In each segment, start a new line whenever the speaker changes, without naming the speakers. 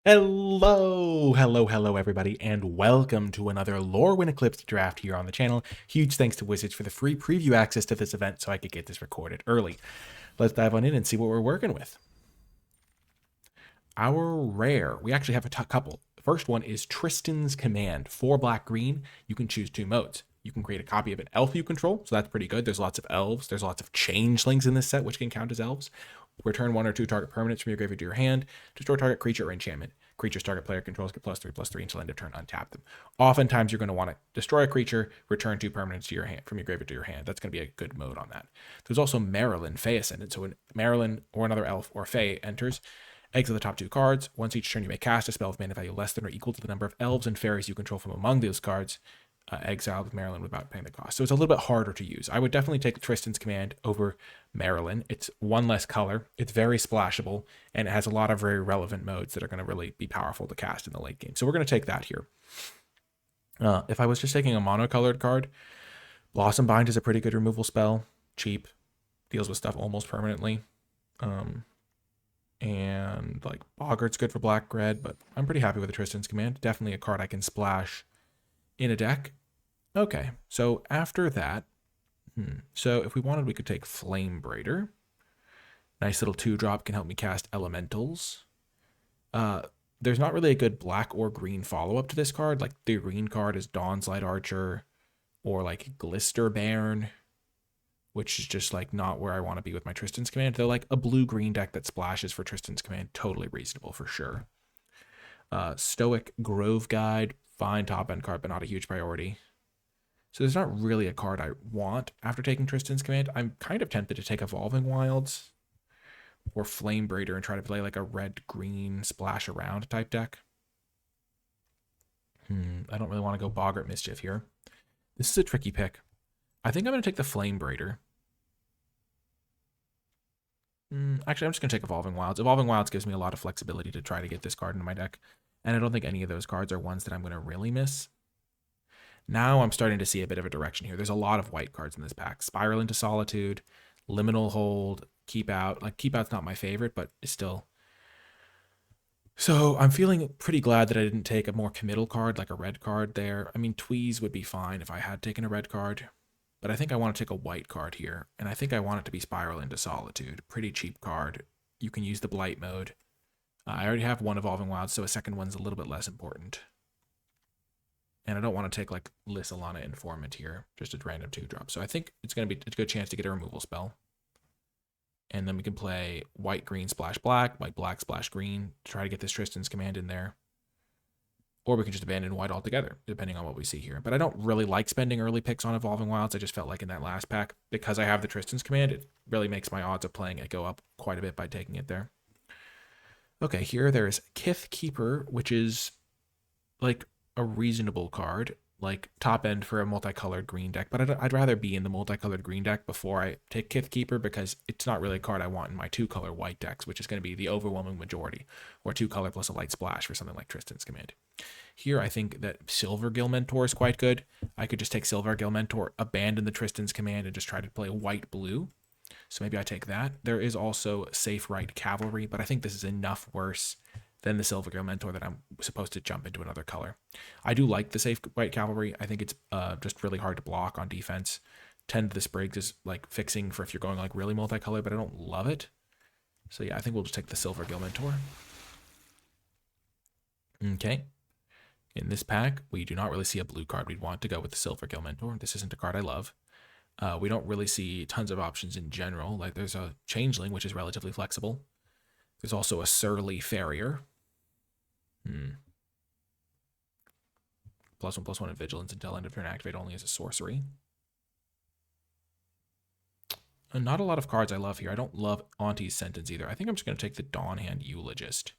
Hello, everybody, and welcome to another Lorwyn Eclipsed Draft here on the channel. Huge thanks to Wizards for the free preview access to this event so I could get this recorded early. Let's dive on in and see what we're working with. Our rare, we actually have a couple. The first one is Tristan's Command. 4 black-green, you can choose 2 modes. You can create a copy of an elf you control, so that's pretty good. There's lots of elves. There's lots of changelings in this set, which can count as elves. Return 1 or 2 target permanents from your graveyard to your hand. Destroy target creature or enchantment. Creatures target player controls get +3/+3 until end of turn. Untap them. Oftentimes, you're going to want to destroy a creature, return 2 permanents to your hand from your graveyard to your hand. That's going to be a good mode on that. There's also Marilyn, Fey Ascendant. So when Marilyn or another elf or Fey enters, exile the top 2 cards. Once each turn, you may cast a spell of mana value less than or equal to the number of elves and fairies you control from among those cards. Exile with Marilyn without paying the cost. So it's a little bit harder to use. I would definitely take Tristan's Command over Marilyn. It's 1 less color. It's very splashable, and it has a lot of very relevant modes that are going to really be powerful to cast in the late game. So we're going to take that here. If I was just taking a monocolored card, Blossom Bind is a pretty good removal spell. Cheap. Deals with stuff almost permanently. And like Boggart's good for black-red, but I'm pretty happy with the Tristan's Command. Definitely a card I can splash in a deck. Okay, so after that, so if we wanted, we could take Flame Braider. Nice little 2-drop, can help me cast elementals. There's not really a good black or green follow-up to this card. Like the green card is Dawn's Light Archer or like Glister Bairn, which is just like not where I want to be with my Tristan's Command. Though like a blue-green deck that splashes for Tristan's Command, totally reasonable for sure. Stoic Grove Guide, fine top-end card, but not a huge priority. So there's not really a card I want after taking Tristan's Command. I'm kind of tempted to take Evolving Wilds or Flame Braider and try to play like a red-green splash around type deck. I don't really want to go Boggart Mischief here. This is a tricky pick. I think I'm going to take the Flame Braider. Actually, I'm just going to take Evolving Wilds. Evolving Wilds gives me a lot of flexibility to try to get this card into my deck. And I don't think any of those cards are ones that I'm going to really miss. Now I'm starting to see a bit of a direction here. There's a lot of white cards in this pack. Spiral into Solitude, Liminal Hold, Keep Out. Like, Keep Out's not my favorite, but it's still... So I'm feeling pretty glad that I didn't take a more committal card, like a red card there. I mean, Tweeze would be fine if I had taken a red card. But I think I want to take a white card here. And I think I want it to be Spiral into Solitude. Pretty cheap card. You can use the Blight mode. I already have 1 Evolving Wilds, so a second one's a little bit less important. And I don't want to take like Lissalana Informant here, just a random 2-drop. So I think it's going to be a good chance to get a removal spell. And then we can play white, green, splash, black, white, black, splash, green, to try to get this Tristan's Command in there. Or we can just abandon white altogether, depending on what we see here. But I don't really like spending early picks on Evolving Wilds. I just felt like in that last pack, because I have the Tristan's Command, it really makes my odds of playing it go up quite a bit by taking it there. Okay, here there's Kith Keeper, which is like a reasonable card, like top end for a multicolored green deck, but I'd rather be in the multicolored green deck before I take Kith Keeper because it's not really a card I want in my 2-color white decks, which is going to be the overwhelming majority, or 2-color plus a light splash for something like Tristan's Command. Here, I think that Silver Mentor is quite good. I could just take Silver Mentor, abandon the Tristan's Command, and just try to play white-blue. So maybe I take that. There is also Safe Right Cavalry, but I think this is enough worse than the Silver Mentor that I'm supposed to jump into another color. I do like the Safe Right Cavalry. I think it's just really hard to block on defense. 10 to the Sprigs is like fixing for if you're going like really multicolored, but I don't love it. So yeah, I think we'll just take the Silver Mentor. Okay. In this pack, we do not really see a blue card. We'd want to go with the Silver Mentor. This isn't a card I love. We don't really see tons of options in general. Like there's a Changeling, which is relatively flexible. There's also a Surly Farrier. +1/+1 in Vigilance until end of turn, activate only as a sorcery. And not a lot of cards I love here. I don't love Auntie's Sentence either. I think I'm just going to take the Dawnhand Eulogist.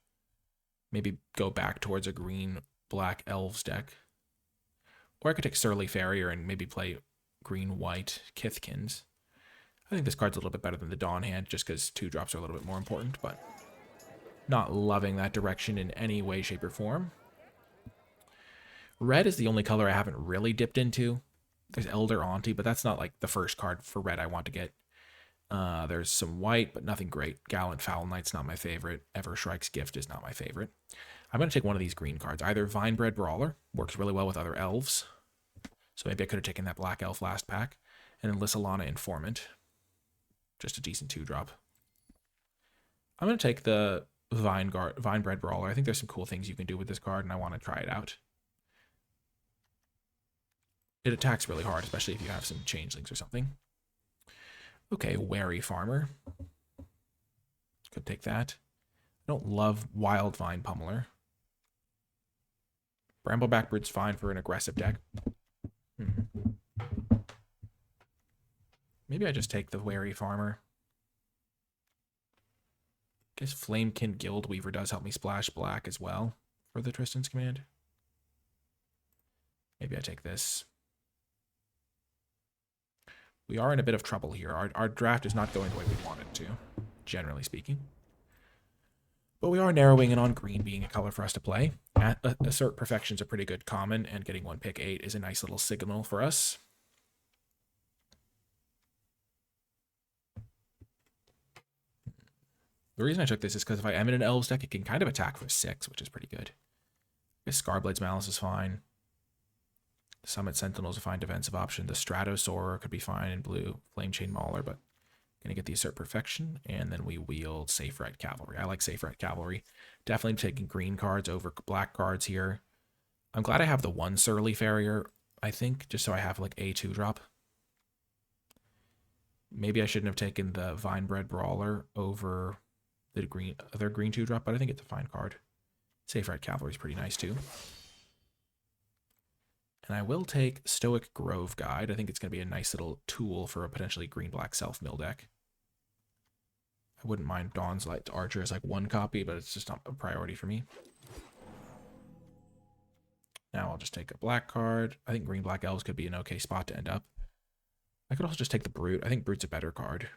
Maybe go back towards a green-black Elves deck. Or I could take Surly Farrier and maybe play green-white Kithkins. I think this card's a little bit better than the Dawnhand just because 2-drops are a little bit more important, but not loving that direction in any way, shape, or form. Red is the only color I haven't really dipped into. There's Elder Auntie, but that's not like the first card for red I want to get. There's some white, but nothing great. Gallant Foul Knight's not my favorite. Evershrike's Gift is not my favorite. I'm going to take one of these green cards. Either Vinebred Brawler, works really well with other elves. So maybe I could have taken that Black Elf last pack. And then Lissalana Informant. Just a decent 2-drop. I'm going to take the Vinebred Brawler. I think there's some cool things you can do with this card, and I want to try it out. It attacks really hard, especially if you have some changelings or something. Okay, Wary Farmer. Could take that. I don't love Wild Vine Pummeler. Brambleback Brood's fine for an aggressive deck. Maybe I just take the Wary Farmer. Guess Flamekin Guildweaver does help me splash black as well for the Tristan's Command. Maybe I take this. We are in a bit of trouble here. Our draft is not going the way we want it to, generally speaking. But we are narrowing in on green being a color for us to play. Assert Perfection's a pretty good common, and getting one pick 8 is a nice little signal for us. The reason I took this is because if I am in an Elves deck, it can kind of attack for 6, which is pretty good. I guess Scarblade's Malice is fine. The Summit Sentinel's a fine defensive option. The Stratosaur could be fine in blue. Flame Chain Mauler, but gonna get the Assert Perfection, and then we wield Safe Right Cavalry. I like Safe Right Cavalry. Definitely taking green cards over black cards here. I'm glad I have the one Surly Farrier, I think, just so I have like a 2-drop. Maybe I shouldn't have taken the Vinebred Brawler over the other green 2-drop, but I think it's a fine card. Safe Right Cavalry is pretty nice too. And I will take Stoic Grove Guide. I think it's going to be a nice little tool for a potentially green-black self-mill deck. I wouldn't mind Dawn's Light Archer as like 1 copy, but it's just not a priority for me. Now I'll just take a black card. I think green-black elves could be an okay spot to end up. I could also just take the Brute. I think Brute's a better card.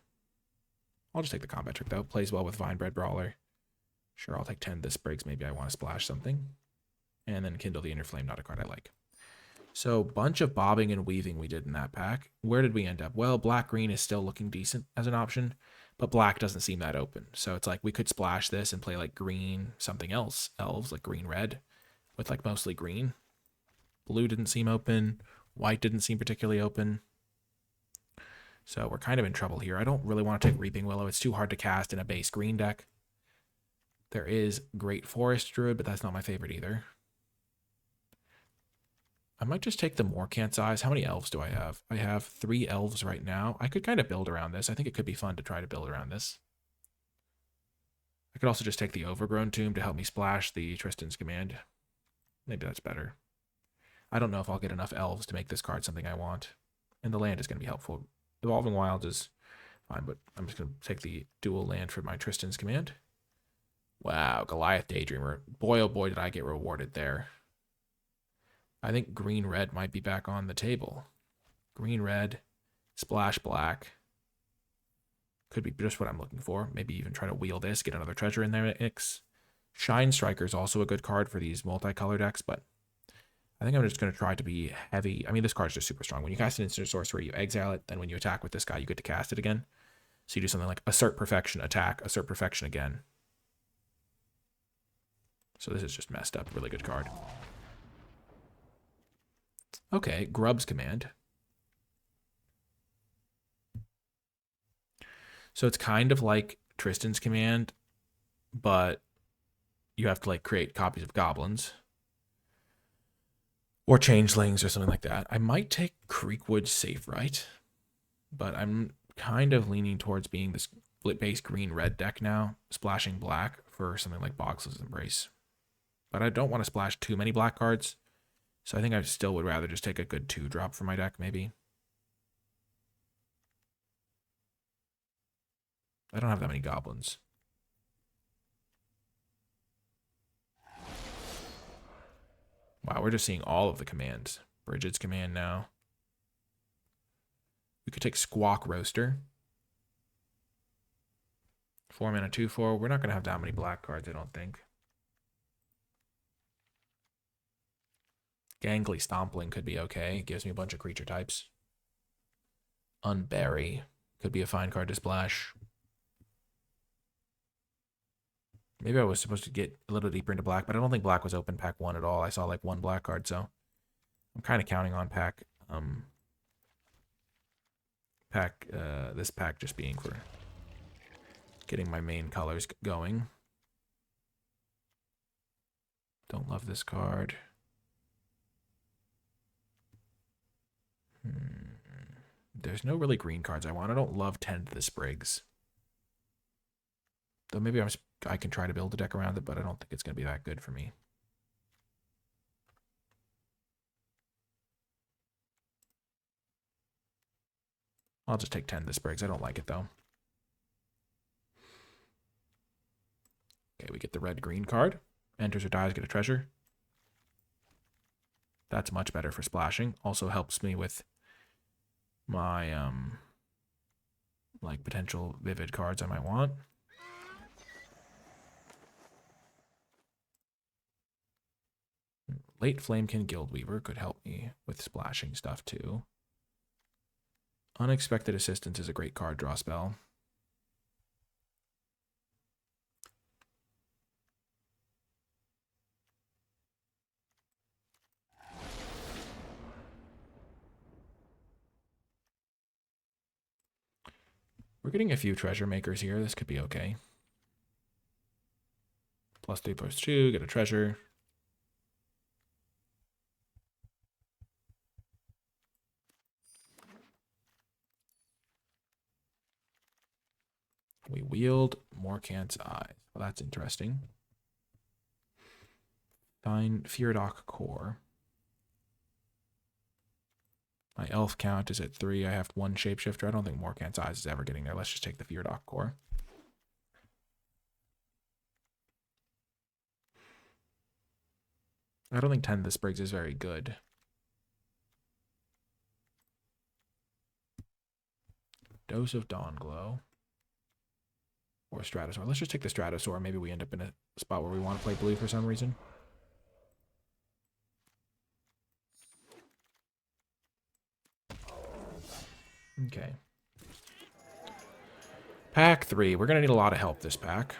I'll just take the Combat Trick, though. Plays well with Vinebred Brawler. Sure, I'll take 10 this Briggs. Maybe I want to splash something. And then Kindle the Inner Flame, not a card I like. So, bunch of bobbing and weaving we did in that pack. Where did we end up? Well, black-green is still looking decent as an option, but black doesn't seem that open. So it's like we could splash this and play like green, something else, elves, like green-red, with like mostly green. Blue didn't seem open. White didn't seem particularly open. So we're kind of in trouble here. I don't really want to take Reaping Willow. It's too hard to cast in a base green deck. There is Great Forest Druid, but that's not my favorite either. I might just take the Morkant's Eyes. How many elves do I have? I have 3 elves right now. I could kind of build around this. I think it could be fun to try to build around this. I could also just take the Overgrown Tomb to help me splash the Tristan's Command. Maybe that's better. I don't know if I'll get enough elves to make this card something I want. And the land is going to be helpful. Evolving Wilds is fine, but I'm just going to take the dual land for my Tristan's Command. Wow, Goliath Daydreamer. Boy, oh boy, did I get rewarded there. I think green-red might be back on the table. Green-red, splash black. Could be just what I'm looking for. Maybe even try to wheel this, get another treasure in there mix. Shine Striker is also a good card for these multicolor decks, but I think I'm just going to try to be heavy. I mean, this card's just super strong. When you cast an instant sorcery, you exile it. Then when you attack with this guy, you get to cast it again. So you do something like Assert Perfection, attack, Assert Perfection again. So this is just messed up. Really good card. Okay, Grub's Command. So it's kind of like Tristan's Command, but you have to like create copies of goblins or changelings or something like that. I might take Creekwood Safe Right, but I'm kind of leaning towards being this split-base green-red deck now, splashing black for something like Boxless Embrace. But I don't want to splash too many black cards. So I think I still would rather just take a good 2-drop for my deck, maybe. I don't have that many goblins. Wow, we're just seeing all of the commands. Bridget's command now. We could take Squawk Roaster. 4 mana, 2/4. We're not going to have that many black cards, I don't think. Gangly Stompling could be okay. Gives me a bunch of creature types. Unbury could be a fine card to splash. Maybe I was supposed to get a little deeper into black, but I don't think black was open pack 1 at all. I saw like 1 black card, so I'm kind of counting on this pack just being for getting my main colors going. Don't love this card. There's no really green cards I want. I don't love Tend the Sprigs. Though maybe I can try to build a deck around it, but I don't think it's going to be that good for me. I'll just take 10 the Sprigs. I don't like it, though. Okay, we get the red-green card. Enters or dies, get a treasure. That's much better for splashing. Also helps me with my, like, potential vivid cards I might want. Late Flamekin Guildweaver could help me with splashing stuff, too. Unexpected Assistance is a great card draw spell. We're getting a few treasure makers here. This could be okay. +3/+2, get a treasure. We wield Morkant's Eyes. Well, that's interesting. Find Feardock Core. My elf count is at 3. I have 1 shapeshifter. I don't think Morkant's Eyes is ever getting there. Let's just take the Feardock Core. I don't think Tend the Sprigs is very good. Dose of Dawnglow. Or Stratosaur. Let's just take the Stratosaur. Maybe we end up in a spot where we want to play blue for some reason. Okay. Pack 3. We're going to need a lot of help this pack.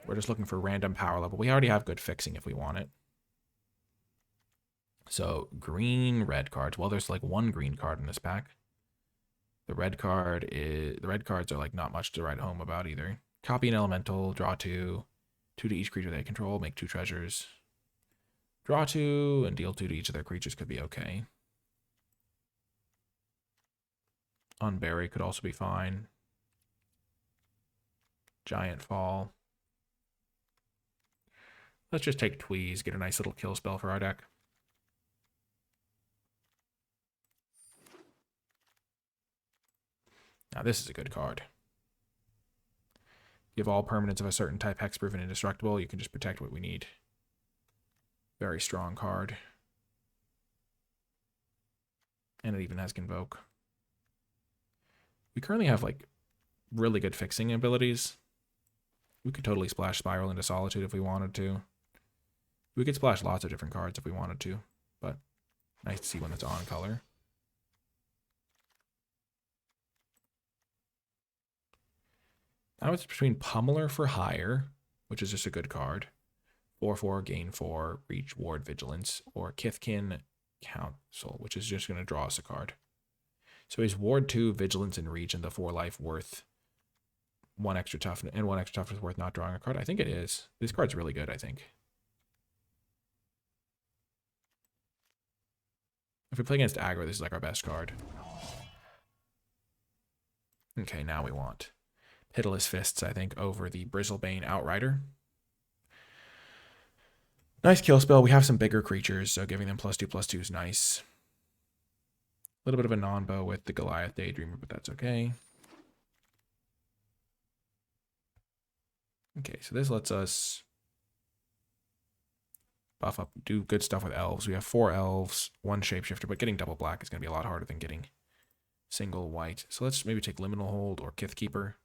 We're just looking for random power level. We already have good fixing if we want it. So, green, red cards. Well, there's like 1 green card in this pack. The red cards are like not much to write home about either. Copy an elemental, draw 2. 2 to each creature they control, make 2 treasures. Draw 2 and deal 2 to each of their creatures could be okay. Unbury could also be fine. Giant Fall. Let's just take Tweeze, get a nice little kill spell for our deck. Now this is a good card. Give all permanents of a certain type hexproof and indestructible. You can just protect what we need. Very strong card. And it even has Convoke. We currently have like really good fixing abilities. We could totally splash Spiral into Solitude if we wanted to. We could splash lots of different cards if we wanted to, but nice to see when it's on color. Now it's between Pummeler for Hire, which is just a good card. 4/4, gain 4, reach, ward, vigilance, or Kithkin Council, which is just going to draw us a card. So he's ward 2, vigilance, and reach, and the 4 life worth 1 extra toughness, and 1 extra toughness worth not drawing a card. I think it is. This card's really good, I think. If we play against aggro, this is like our best card. Okay, now we want Pitiless Fists, I think, over the Bristlebane Outrider. Nice kill spell. We have some bigger creatures, so giving them +2/+2 is nice. A little bit of a non-bow with the Goliath Daydreamer, but that's okay. Okay, so this lets us buff up, do good stuff with elves. We have 4 elves, 1 shapeshifter, but getting double black is going to be a lot harder than getting single white. So let's maybe take Liminal Hold or Kithkeeper.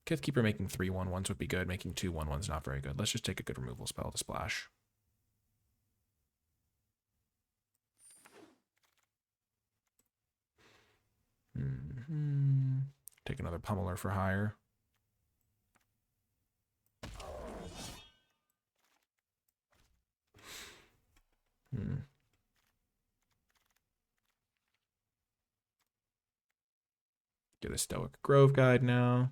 Kithkeeper making 3 1/1s would be good. Making 2 1/1s not very good. Let's just take a good removal spell to splash. Take another Pummeler for Hire. Hmm. Get a Stoic Grove guide now.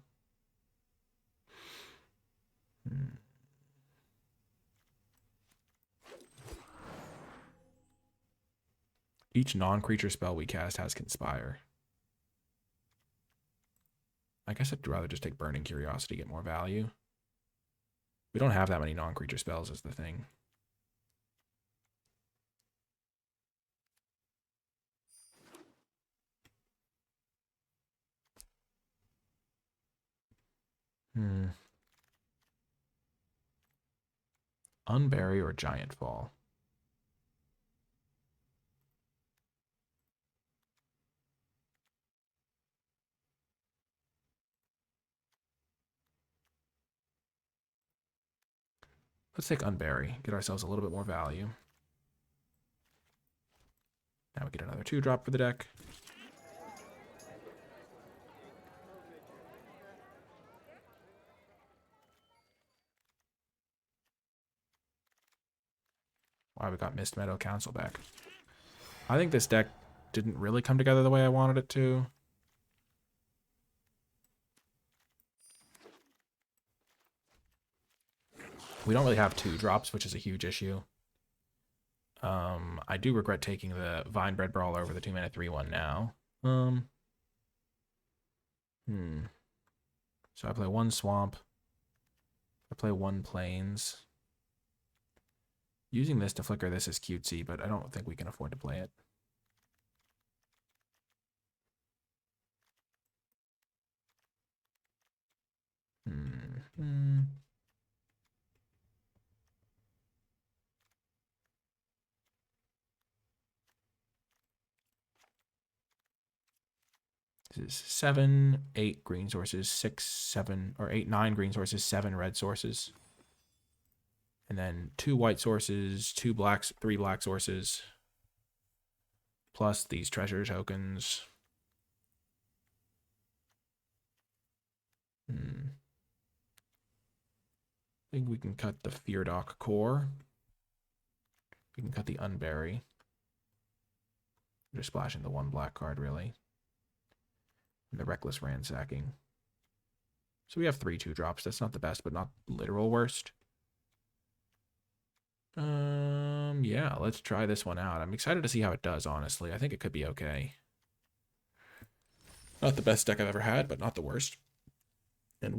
Hmm. Each non-creature spell we cast has Conspire. I guess I'd rather just take Burning Curiosity, get more value. We don't have that many non-creature spells is the thing. Unbury or Giant Fall? Let's take Unbury, get ourselves a little bit more value. Now we get another 2-drop for the deck. Wow, we got Mist Meadow Council back. I think this deck didn't really come together the way I wanted it to. We don't really have 2-drops, which is a huge issue. I do regret taking the Vinebred Brawler over the 2-mana 3/1 now. So I play 1 Swamp. I play 1 Plains. Using this to flicker this is cutesy, but I don't think we can afford to play it. This is 7, 8 green sources, 6, 7, or 8, 9 green sources, 7 red sources. And then 2 white sources, 2 blacks, 3 black sources. Plus these treasure tokens. I think we can cut the Feardock core. We can cut the Unbury. Just splashing the 1 black card, really. And the Reckless Ransacking. So we have 3 2-drops. That's not the best, but not literal worst. Yeah, let's try this one out. I'm excited to see how it does, honestly. I think it could be okay. Not the best deck I've ever had, but not the worst. And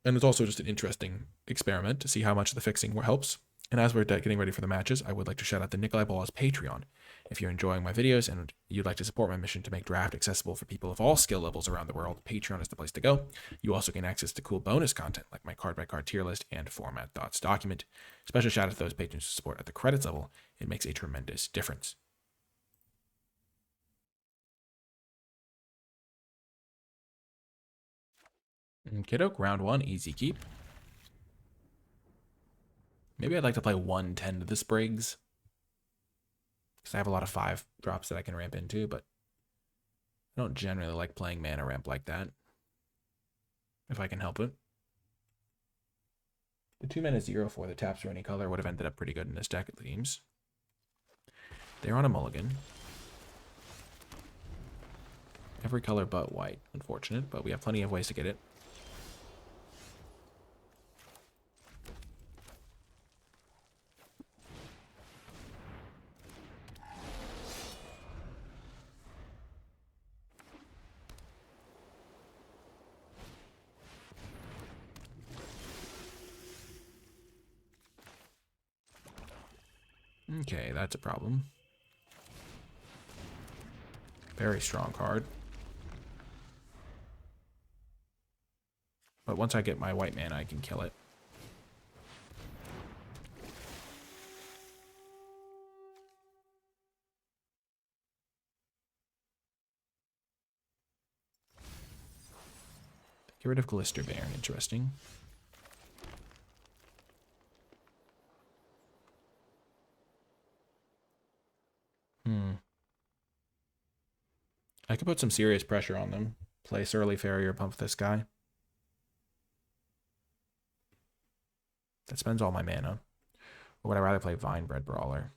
it's also just an interesting experiment to see how much the fixing helps. And as we're getting ready for the matches, I would like to shout out the NicolaiBolas Patreon. If you're enjoying my videos and you'd like to support my mission to make draft accessible for people of all skill levels around the world, Patreon is the place to go. You also gain access to cool bonus content like my card-by-card tier list and format thoughts document. Special shout out to those patrons who support at the credits level. It makes a tremendous difference. Kiddo, round 1, easy keep. Maybe I'd like to play 110 to the Sprigs, because I have a lot of 5-drops that I can ramp into, but I don't generally like playing mana ramp like that, if I can help it. The 2-mana 0/4 that taps for any color would have ended up pretty good in this deck, it seems. They're on a mulligan. Every color but white. Unfortunate, but we have plenty of ways to get it. Okay, that's a problem. Very strong card. But once I get my white mana, I can kill it. Get rid of Glister Baron, interesting. I could put some serious pressure on them. Play Surly Farrier, pump this guy. That spends all my mana. Or would I rather play Vinebred Brawler?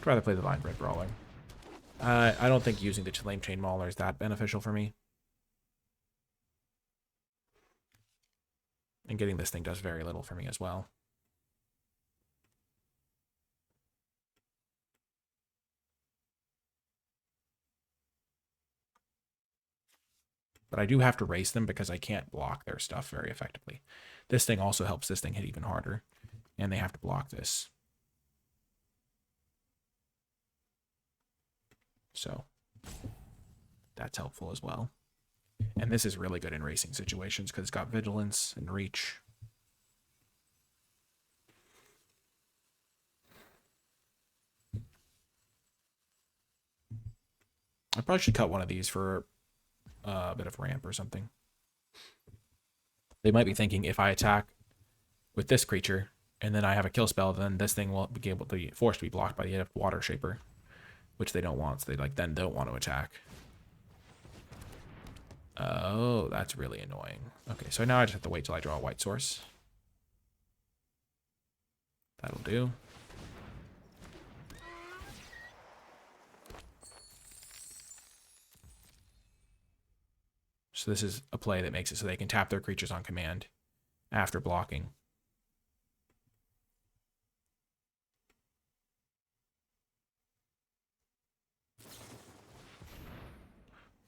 I'd rather play the Vine Red Brawler. I don't think using the Flame Chain Mauler is that beneficial for me. And getting this thing does very little for me as well. But I do have to race them because I can't block their stuff very effectively. This thing also helps this thing hit even harder. And they have to block this. So that's helpful as well. And this is really good in racing situations because it's got vigilance and reach. I probably should cut one of these for a bit of ramp or something. They might be thinking if I attack with this creature and then I have a kill spell, then this thing will be able to be forced to be blocked by the Water Shaper, which they don't want. So they then don't want to attack. Oh, that's really annoying. Okay, so now I just have to wait till I draw a white source. That'll do. So this is a play that makes it so they can tap their creatures on command after blocking.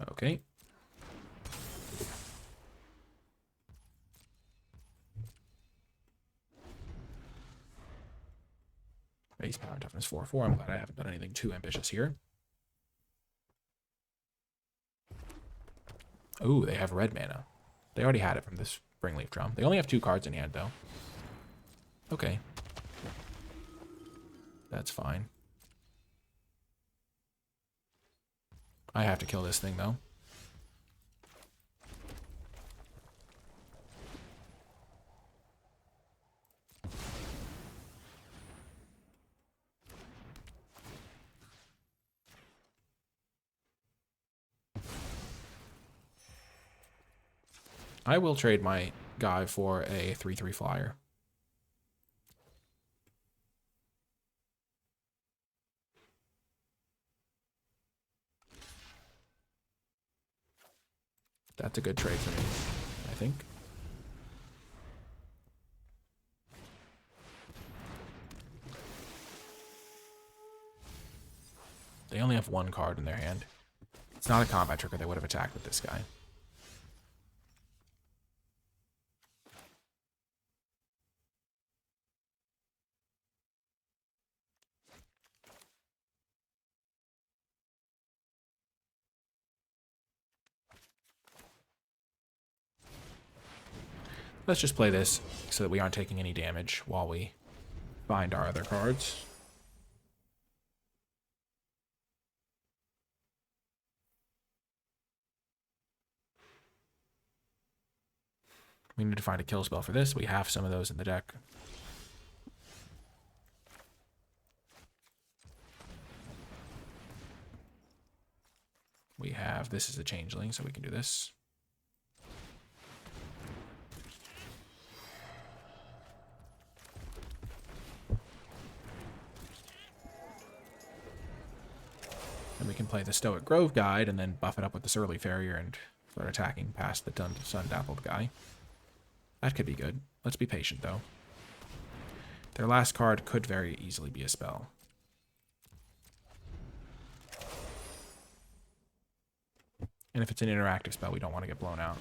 Okay. Base power toughness 4/4. I'm glad I haven't done anything too ambitious here. Ooh, they have red mana. They already had it from this Springleaf Drum. They only have 2 cards in hand, though. Okay. That's fine. I have to kill this thing, though. I will trade my guy for a 3/3 flyer. That's a good trade for me, I think. They only have 1 card in their hand. It's not a combat trick or they would have attacked with this guy. Let's just play this so that we aren't taking any damage while we find our other cards. We need to find a kill spell for this. We have some of those in the deck. We have, this is a changeling, so we can do this. And we can play the Stoic Grove Guide and then buff it up with the Surly Farrier and start attacking past the Sun-Dappled guy. That could be good. Let's be patient, though. Their last card could very easily be a spell. And if it's an interactive spell, we don't want to get blown out.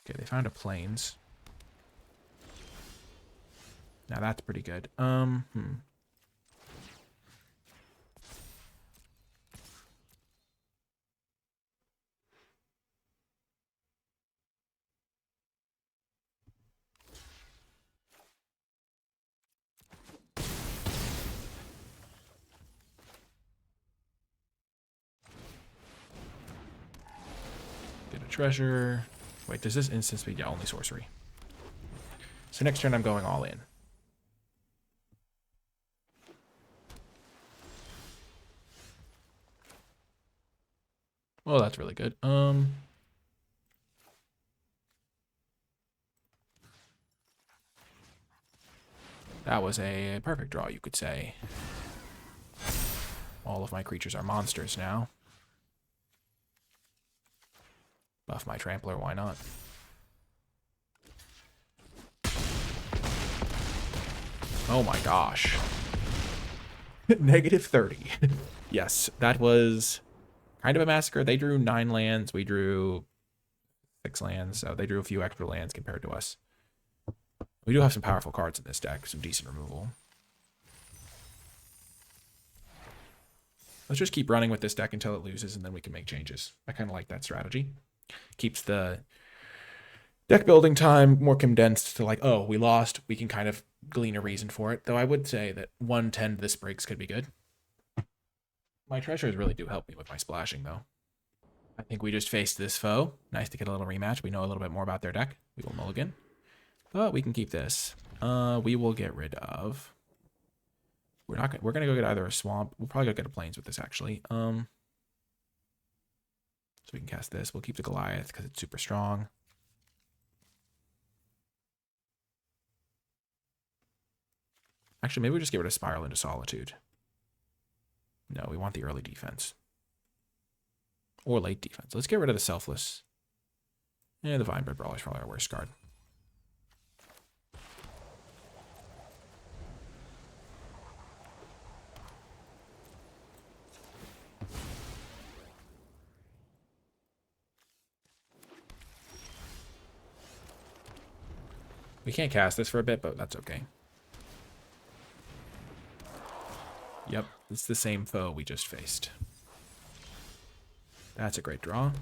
Okay, they found a Plains. Now that's pretty good. Get a treasure. Wait, does this instance be? Yeah, only sorcery. So next turn I'm going all in. Oh, that's really good. That was a perfect draw, you could say. All of my creatures are monsters now. Buff my Trampler, why not? Oh my gosh. Negative 30. Yes, that was kind of a massacre. They drew 9 lands. We drew 6 lands, so they drew a few extra lands compared to us. We do have some powerful cards in this deck, some decent removal. Let's just keep running with this deck until it loses, and then we can make changes. I kind of like that strategy. Keeps the deck building time more condensed to like, oh, we lost. We can kind of glean a reason for it. Though I would say that 110 this breaks could be good. My treasures really do help me with my splashing, though. I think we just faced this foe. Nice to get a little rematch. We know a little bit more about their deck. We will mulligan. But we can keep this. We will get rid of... We're gonna go get either a swamp. We'll probably go get a plains with this, actually. So we can cast this. We'll keep the Goliath because it's super strong. Actually, maybe we just get rid of Spiral into Solitude. No, we want the early defense. Or late defense. Let's get rid of the Selfless. Yeah, the Vinebread Brawler is probably our worst card. We can't cast this for a bit, but that's okay. Yep, it's the same foe we just faced. That's a great draw.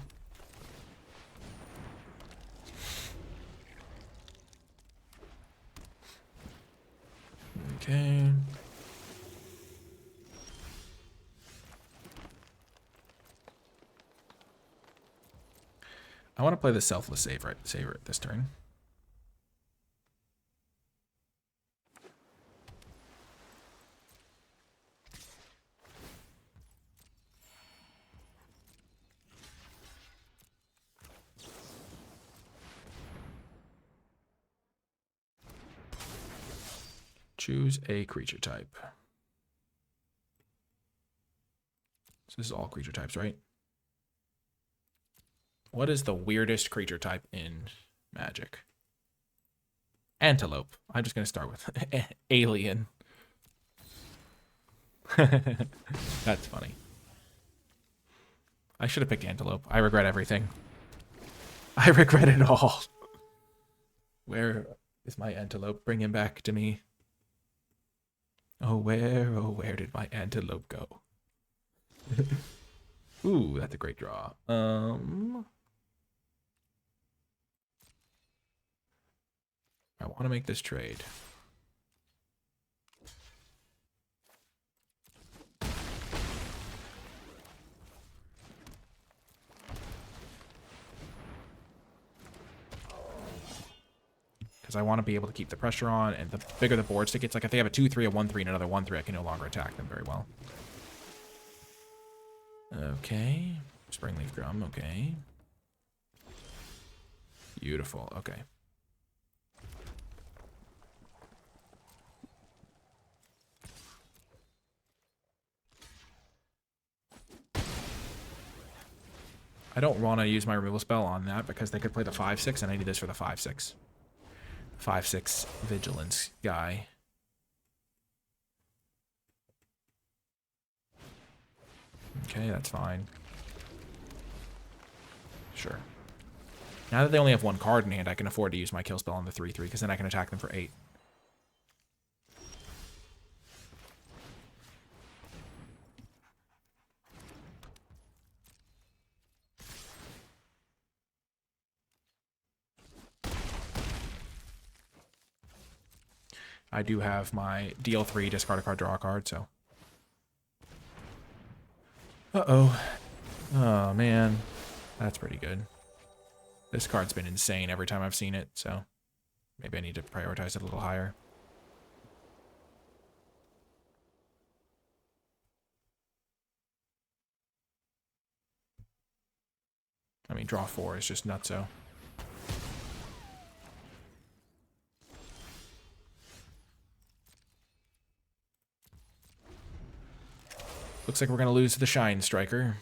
Okay. I want to play the Selfless Saver this turn. Choose a creature type. So this is all creature types, right? What is the weirdest creature type in Magic? Antelope. I'm just going to start with alien. That's funny. I should have picked antelope. I regret everything. I regret it all. Where is my antelope? Bring him back to me. Oh, where did my antelope go? Ooh, that's a great draw. I want to make this trade. Because I want to be able to keep the pressure on, and the bigger the board stick, it's like if they have a 2-3, a 1-3, and another 1-3, I can no longer attack them very well. Okay. Springleaf Drum, okay. Beautiful, okay. I don't want to use my removal spell on that because they could play the 5-6, and I need this for the 5-6. 5-6 vigilance guy. Okay, that's fine. Sure. Now that they only have 1 card in hand, I can afford to use my kill spell on the 3-3 because then I can attack them for 8. I do have my deal 3, discard a card, draw a card, so. Uh-oh. Oh, man. That's pretty good. This card's been insane every time I've seen it, so maybe I need to prioritize it a little higher. I mean, draw 4 is just nutso. Looks like we're going to lose to the Shine Striker.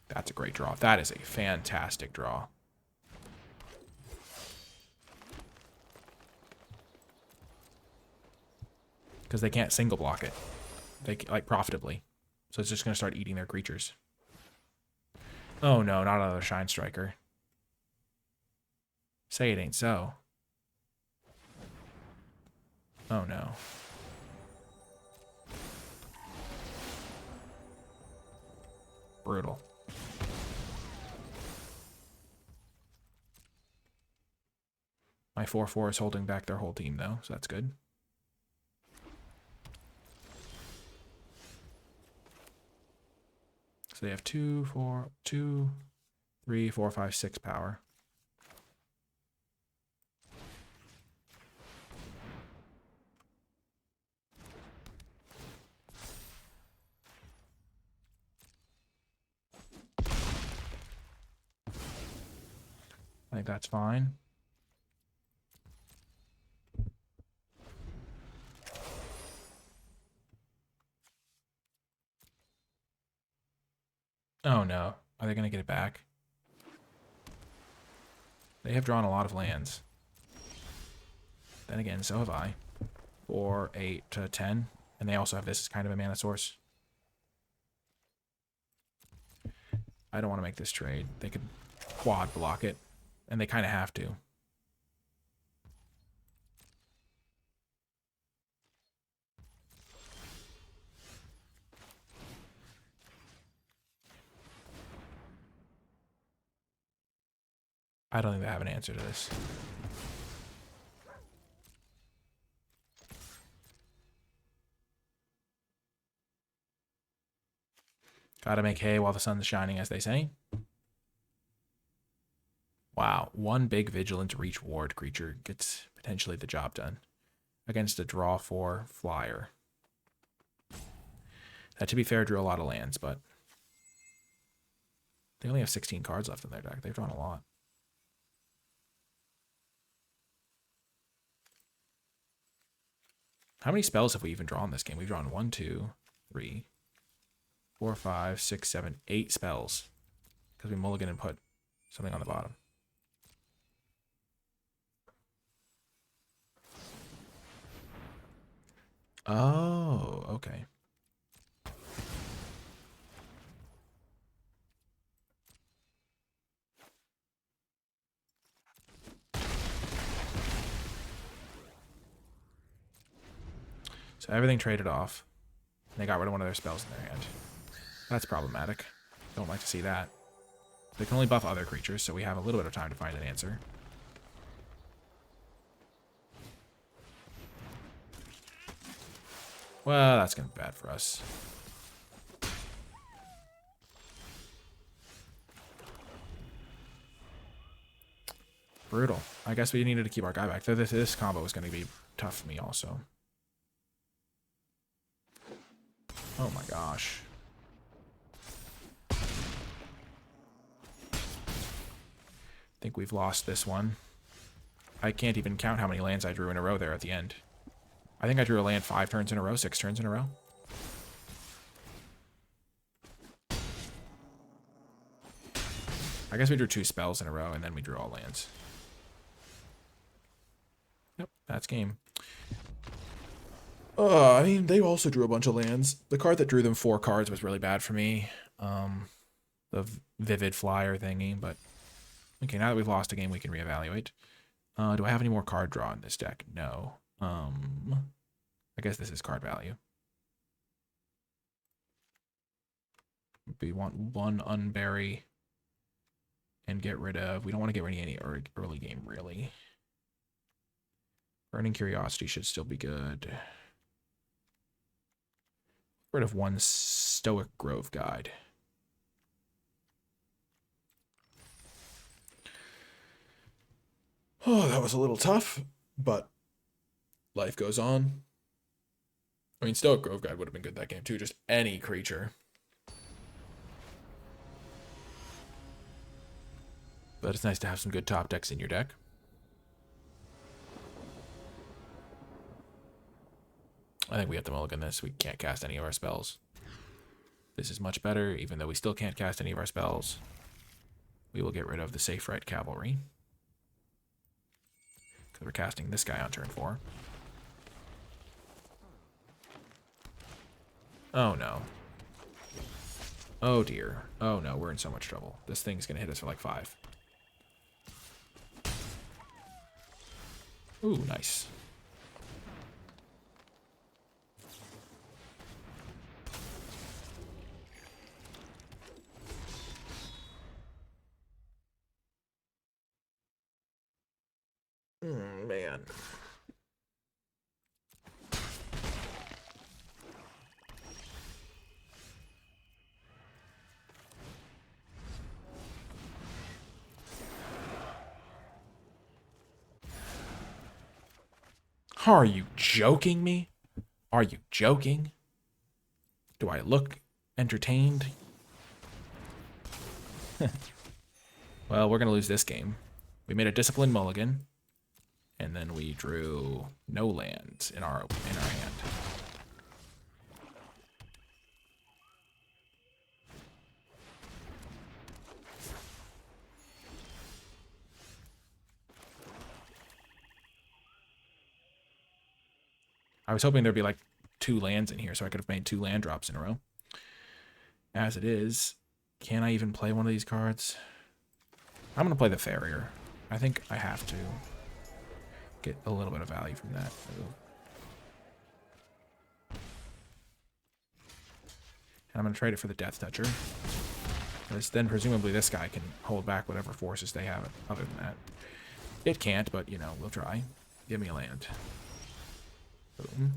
That's a great draw. That is a fantastic draw. Because they can't single block it. They like profitably. So it's just going to start eating their creatures. Oh no, not another Shine Striker. Say it ain't so. Oh no. Brutal. My 4/4 is holding back their whole team though, so that's good. So they have 2, 3, 4, 5, 6 power. I think that's fine. Oh no. Are they going to get it back? They have drawn a lot of lands. Then again, so have I. 4, 8 to 10. And they also have this as kind of a mana source. I don't want to make this trade. They could quad block it. And they kind of have to. I don't think they have an answer to this. Gotta make hay while the sun's shining, as they say. Wow, one big Vigilant Reach Ward creature gets potentially the job done against a draw 4 flyer. That, to be fair, drew a lot of lands, but they only have 16 cards left in their deck. They've drawn a lot. How many spells have we even drawn this game? We've drawn 1, 2, 3, 4, 5, 6, 7, 8 spells. Because we mulligan and put something on the bottom. Oh, okay. So everything traded off. They got rid of one of their spells in their hand. That's problematic. Don't like to see that. They can only buff other creatures, so we have a little bit of time to find an answer. Well, that's going to be bad for us. Brutal. I guess we needed to keep our guy back. This combo was going to be tough for me also. Oh my gosh. I think we've lost this one. I can't even count how many lands I drew in a row there at the end. I think I drew a land 5 turns in a row, 6 turns in a row. I guess we drew 2 spells in a row, and then we drew all lands. Yep, that's game. I mean, they also drew a bunch of lands. The card that drew them 4 cards was really bad for me. The Vivid Flyer thingy, but... Okay, now that we've lost a game, we can reevaluate. Do I have any more card draw in this deck? No. I guess this is card value. We want 1 Unbury and get rid of... We don't want to get rid of any early game, really. Burning Curiosity should still be good. Get rid of 1 Stoic Grove Guide. Oh, that was a little tough, but life goes on. I mean, Stoic Grove Guide would have been good that game too. Just any creature. but it's nice to have some good top decks in your deck. I think we have to mulligan this. We can't cast any of our spells. This is much better, even though we still can't cast any of our spells. We will get rid of the Safe Right Cavalry, because we're casting this guy on turn 4. Oh no. Oh dear. Oh no, we're in so much trouble. This thing's gonna hit us for like 5. Ooh, nice. Man. Are you joking me? Are you joking? Do I look entertained? Well, we're going to lose this game. We made a disciplined mulligan, and then we drew no lands in our hand. I was hoping there'd be like 2 lands in here so I could have made 2 land drops in a row. As it is, can I even play one of these cards? I'm going to play the Farrier. I think I have to get a little bit of value from that. And I'm going to trade it for the Death Toucher. Because then presumably this guy can hold back whatever forces they have other than that. It can't, but, you know, we'll try. Give me a land. Boom.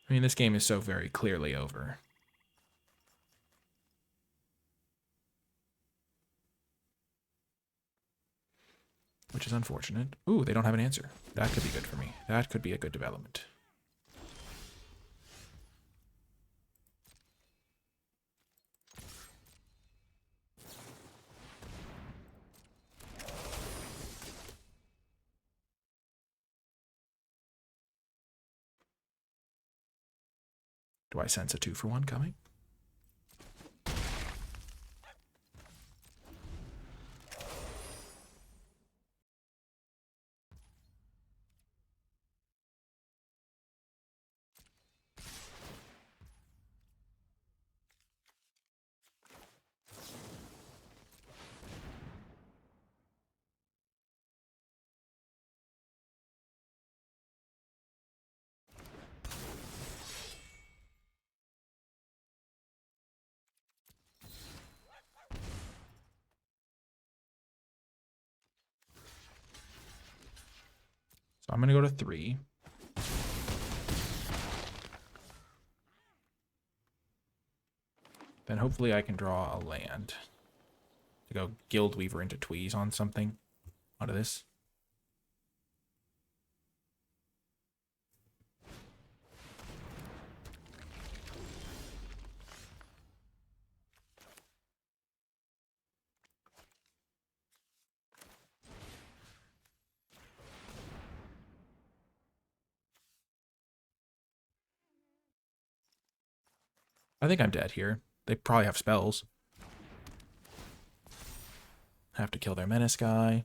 I mean, this game is so very clearly over. Which is unfortunate. Ooh, they don't have an answer. That could be good for me. That could be a good development. Do I sense a 2-for-1 coming? So I'm going to go to 3. Then hopefully I can draw a land to go Guildweaver into Tweeze on something out of this. I think I'm dead here. They probably have spells. Have to kill their menace guy.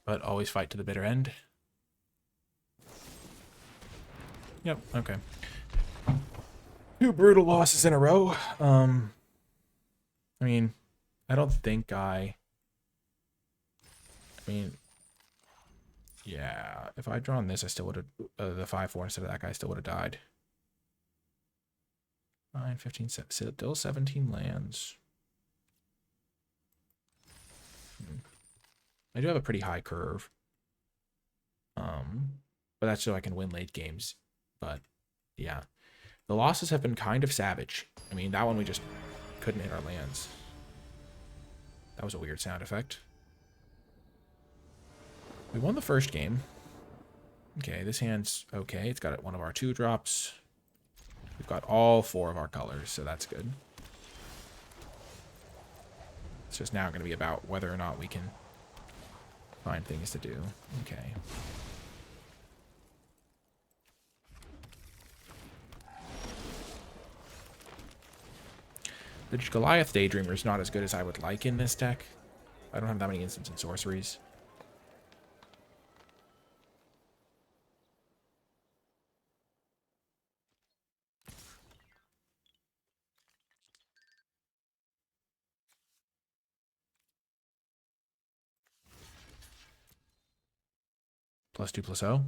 But always fight to the bitter end. Yep, okay. 2 brutal losses in a row. I mean, I don't think I mean, yeah, if I'd drawn this, I still would have, the 5-4 instead of that guy still would have died. 9, 15, still 17 lands. I do have a pretty high curve. but that's so I can win late games. But yeah, the losses have been kind of savage. I mean, that one we just couldn't hit our lands. That was a weird sound effect. We won the first game. Okay, this hand's okay. It's got one of our 2-drops. We've got all 4 of our colors, so that's good. It's just now going to be about whether or not we can find things to do. Okay. The Goliath Daydreamer is not as good as I would like in this deck. I don't have that many instants and sorceries. +2/+0.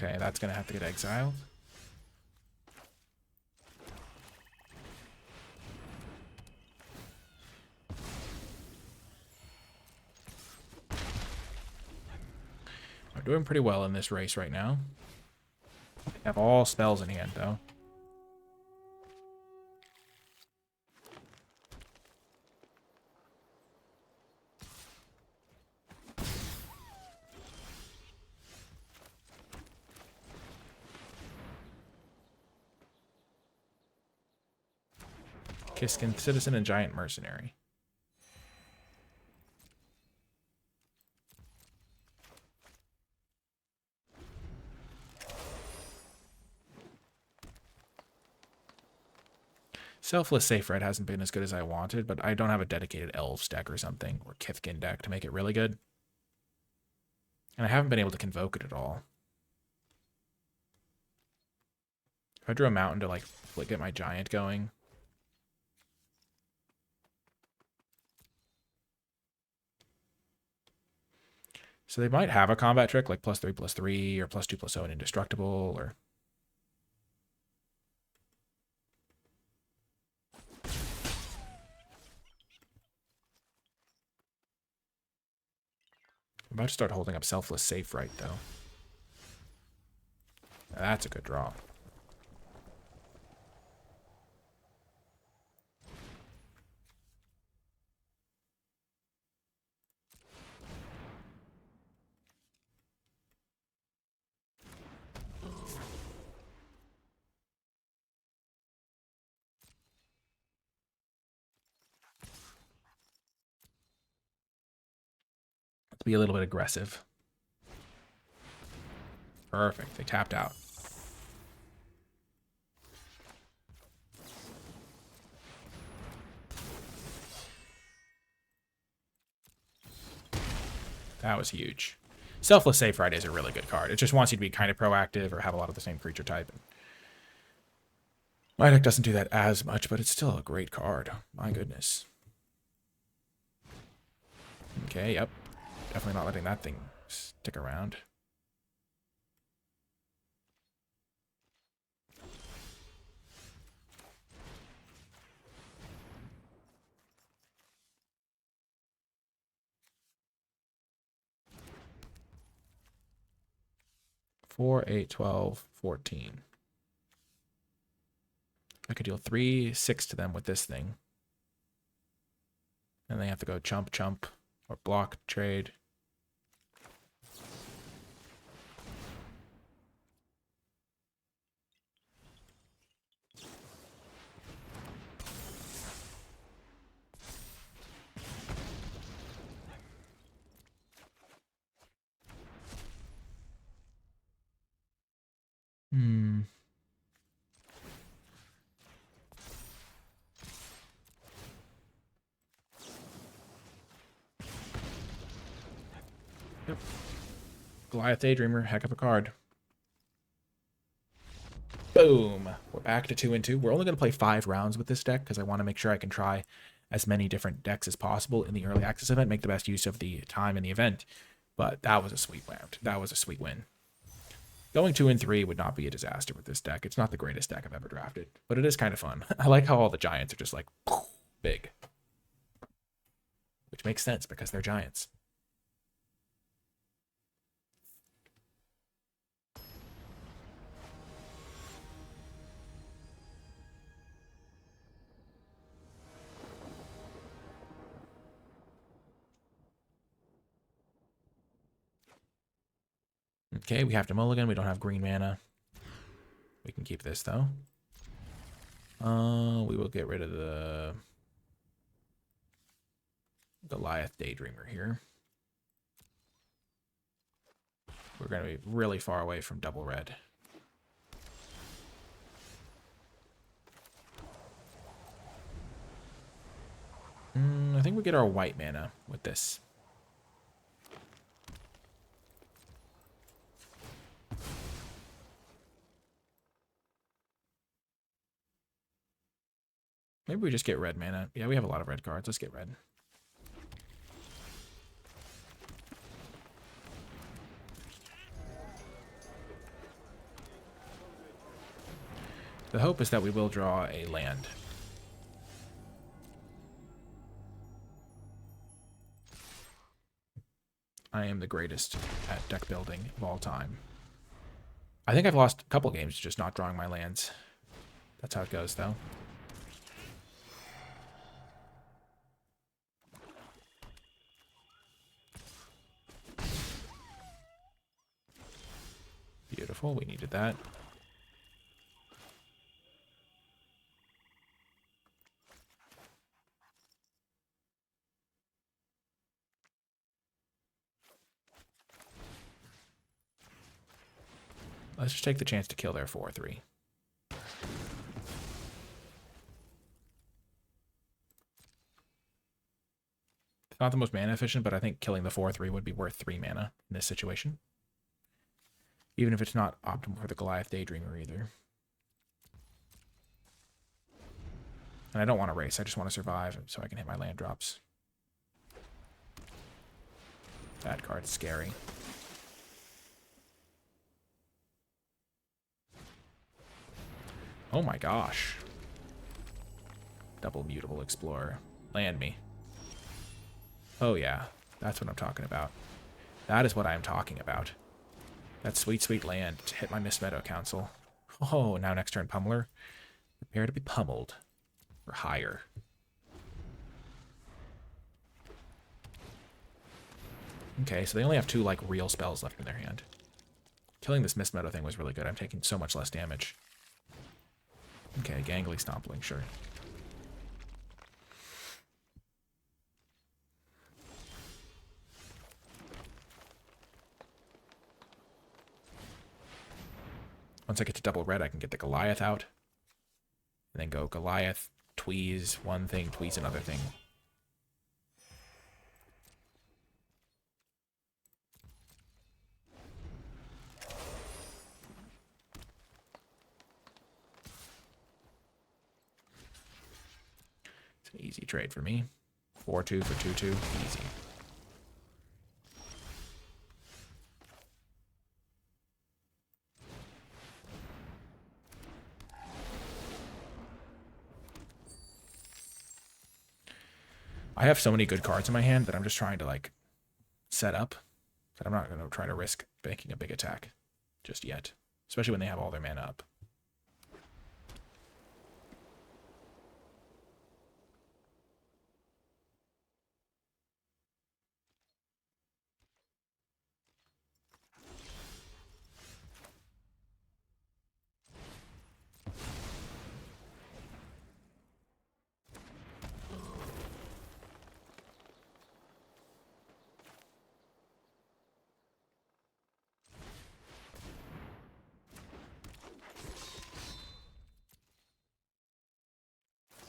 Okay, that's going to have to get exiled. We're doing pretty well in this race right now. We have all spells in hand, though. Kiskin, Citizen, and Giant Mercenary. Selfless Safe Red hasn't been as good as I wanted, but I don't have a dedicated Elves deck or something, or Kithkin deck to make it really good. And I haven't been able to Convoke it at all. If I drew a Mountain to, like get my Giant going. So they might have a combat trick, like +3/+3, or +2/+0 and Indestructible, or... I'm about to start holding up Selfless Safe Right, though. Now that's a good draw. Let's be a little bit aggressive. Perfect. They tapped out. That was huge. Selfless Safe Right is a really good card. It just wants you to be kind of proactive or have a lot of the same creature type. My deck doesn't do that as much, but it's still a great card. My goodness. Okay, yep. Definitely not letting that thing stick around. Four, 8, 12, 14. I could deal 3, 6 to them with this thing. And they have to go chump, chump, or block, trade. Yep. Goliath Daydreamer, heck of a card. Boom. We're back to 2-2. We're only going to play 5 rounds with this deck because I want to make sure I can try as many different decks as possible in the early access event, make the best use of the time in the event. But that was a sweet round. That was a sweet win. Going 2-3 would not be a disaster with this deck. It's not the greatest deck I've ever drafted, but it is kind of fun. I like how all the giants are just like big, which makes sense because they're giants. Okay, we have to mulligan. We don't have green mana. We can keep this, though. We will get rid of the Goliath Daydreamer here. We're going to be really far away from double red. I think we get our white mana with this. Maybe we just get red mana. Yeah, we have a lot of red cards. Let's get red. The hope is that we will draw a land. I am the greatest at deck building of all time. I think I've lost a couple games just not drawing my lands. That's how it goes, though. Beautiful. We needed that. Let's just take the chance to kill their 4/3. It's not the most mana efficient, but I think killing the 4/3 would be worth 3 mana in this situation. Even if it's not optimal for the Goliath Daydreamer either. And I don't want to race, I just want to survive so I can hit my land drops. That card's scary. Oh my gosh. Double Mutable Explorer. Land me. Oh yeah, that's what I'm talking about. That is what I am talking about. That sweet, sweet land to hit my Mist Meadow Council. Oh, now next turn Pummeler. Prepare to be pummeled. Or higher. Okay, so they only have 2 like real spells left in their hand. Killing this Mist Meadow thing was really good. I'm taking so much less damage. Okay, Gangly Stompling, sure. Once I get to double red, I can get the Goliath out. And then go Goliath, Tweeze one thing, Tweeze another thing. It's an easy trade for me. 4/2 for 2/2, easy. I have so many good cards in my hand that I'm just trying to like set up that I'm not going to try to risk making a big attack just yet, especially when they have all their mana up.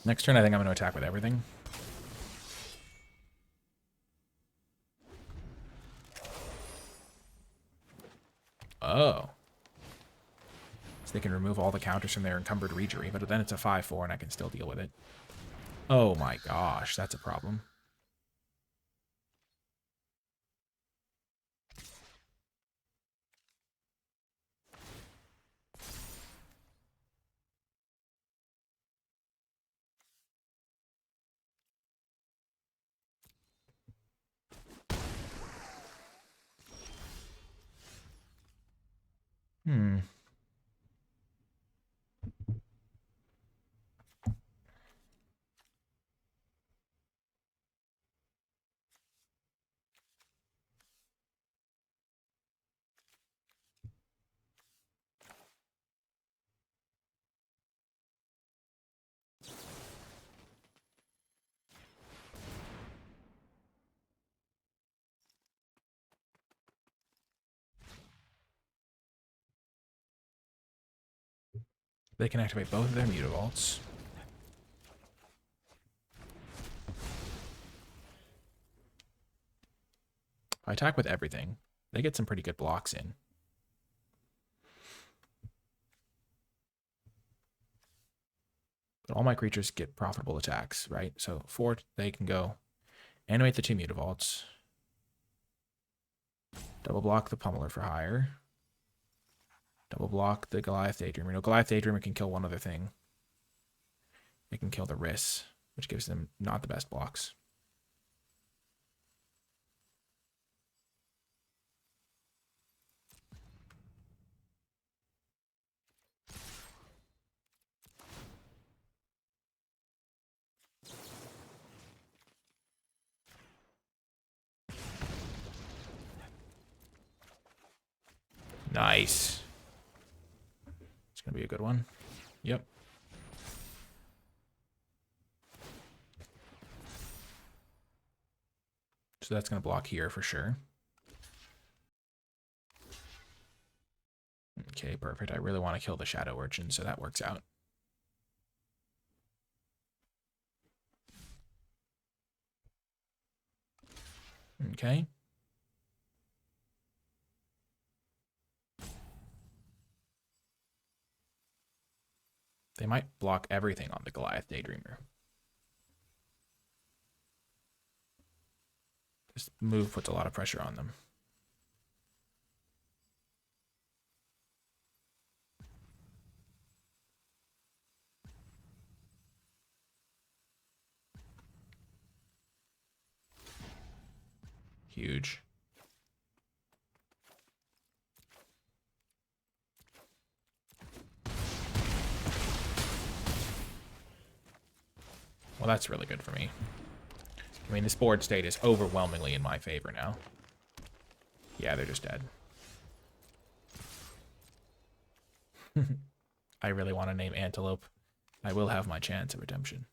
Next turn, I think I'm going to attack with everything. Oh. So they can remove all the counters from their encumbered Regery, but then it's a 5/4 and I can still deal with it. Oh my gosh, that's a problem. They can activate both of their Mutavaults. If I attack with everything, they get some pretty good blocks in. But all my creatures get profitable attacks, right? So 4, they can go animate the 2 Mutavaults, double block the Pummeler for hire, double block the Goliath Daydreamer. No, Goliath Daydreamer can kill one other thing. They can kill the Riss, which gives them not the best blocks. Nice. It's going to be a good one. Yep. So that's going to block here for sure. Okay, perfect. I really want to kill the Shadow Urchin, so that works out. Okay. They might block everything on the Goliath Daydreamer. This move puts a lot of pressure on them. Huge. Well, that's really good for me. I mean, this board state is overwhelmingly in my favor now. Yeah, they're just dead. I really want to name Antelope. I will have my chance of redemption.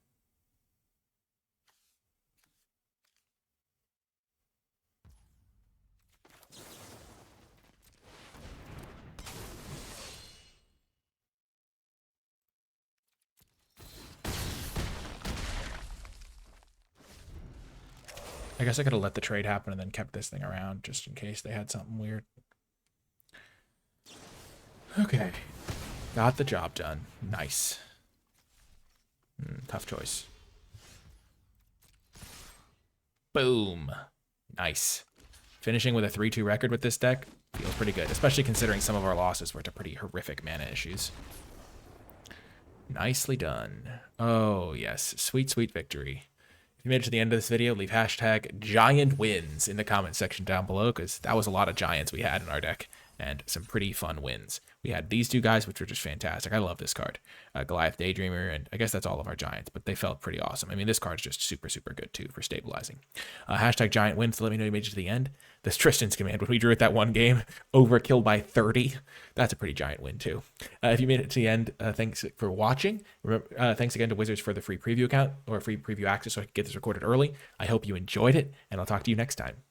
I guess I could have let the trade happen and then kept this thing around just in case they had something weird. Okay. Got the job done. Nice. Tough choice. Boom. Nice. Finishing with a 3-2 record with this deck feels pretty good, especially considering some of our losses were to pretty horrific mana issues. Nicely done. Oh, yes. Sweet, sweet victory. If you made it to the end of this video, leave hashtag giant wins in the comment section down below, because that was a lot of giants we had in our deck and some pretty fun wins. We had these two guys, which were just fantastic. I love this card. Goliath Daydreamer, and I guess that's all of our giants, but they felt pretty awesome. I mean, this card's just super, super good, too, for stabilizing. Hashtag giant wins to let me know you made it to the end. This Tristan's command, when we drew it that one game, overkill by 30. That's a pretty giant win, too. If you made it to the end, thanks for watching. Remember, thanks again to Wizards for the free preview account, or free preview access so I could get this recorded early. I hope you enjoyed it, and I'll talk to you next time.